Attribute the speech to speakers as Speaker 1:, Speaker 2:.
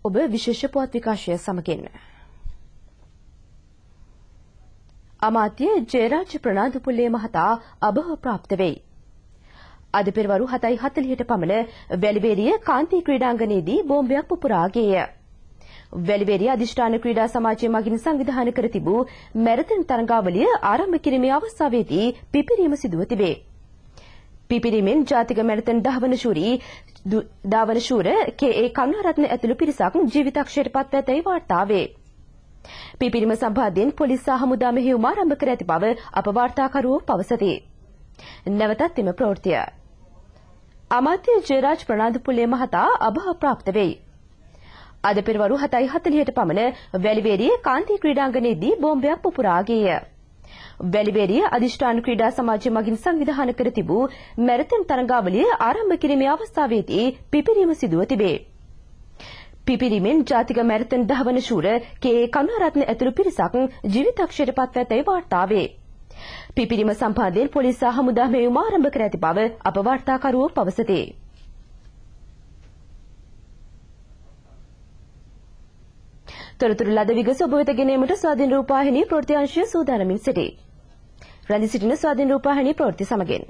Speaker 1: ඔබ විශේෂ පුවත් විකාශය සමගින් අමාත්‍ය ජයරාජ් ප්‍රනාන්දුපුල්ලේ මහතා අභව ප්‍රාප්ත වෙයි. අද පෙරවරු 7:40ට පමණ වැලිවේරිය කාන්ති ක්‍රීඩාංගණයේදී බෝම්බයක් පුපුරා ගියේය. වැලිවේරිය අධිෂ්ඨාන ක්‍රීඩා සමාජය මගින් සංවිධානය කර තිබූ මැරතන් තරඟාවලිය ආරම්භ කිරීමේ අවස්ථාවේදී පිපිරීම සිදුව තිබේ. පිපිරීමෙන් ජාතික මැරතන් ධාවන ශූර කේ.ඒ. කරුණාරත්න ඇතුළු පිරිසක් ජීවිතක්ෂයට පත්ව ඇතැයි වාර්තා වේ. පිපිරීම සම්බන්ධයෙන් පොලිස් සහ හමුදා මෙහෙයුම ආරම්භ කර ඇති බව අප වාර්තාකරුවෝ පවසති. නැවතත් එම ප්‍රවෘත්තිය. අමාත්‍ය ජයරාජ් ප්‍රනාන්දුපුල්ලේ මහතා අභව ප්‍රාප්ත වෙයි. අද පෙරවරු 7:40ට පමණ වැලිවේරිය කාන්ති ක්‍රීඩාංගණයේදී බෝම්බයක් පුපුරා ගියේය. වැලිවේරිය අධිෂ්ඨාන ක්‍රීඩා සමාජය මගින් සංවිධානය කර තිබූ මැරතන් තරඟාවලිය ආරම්භ කිරීමේ අවස්ථාවේදී පිපිරීම සිදුව තිබේ. පිපිරීමෙන් ජාතික මැරතන් ධාවන ශූර කේ.ඒ. කරුණාරත්න ඇතුළු පිරිසක් ජීවිතක්ෂයට පත්ව ඇතැයි වාර්තා වේ. පිපිරීම සම්බන්ධයෙන් පොලිස් සහ හමුදා මෙහෙයුම ආරම්භ කර ඇති බව අප වාර්තාකරුවෝ පවසති. තොරතුරු ලද විගස ඔබ වෙත ගෙනීමට ස්වාධීන රූපවාහිනී ප්‍රවෘත්ති අංශය සූදානමින් සිටී. රැඳී සිටින ස්වාධීන රූපවාහිනී ප්‍රවෘත්ති සමගින්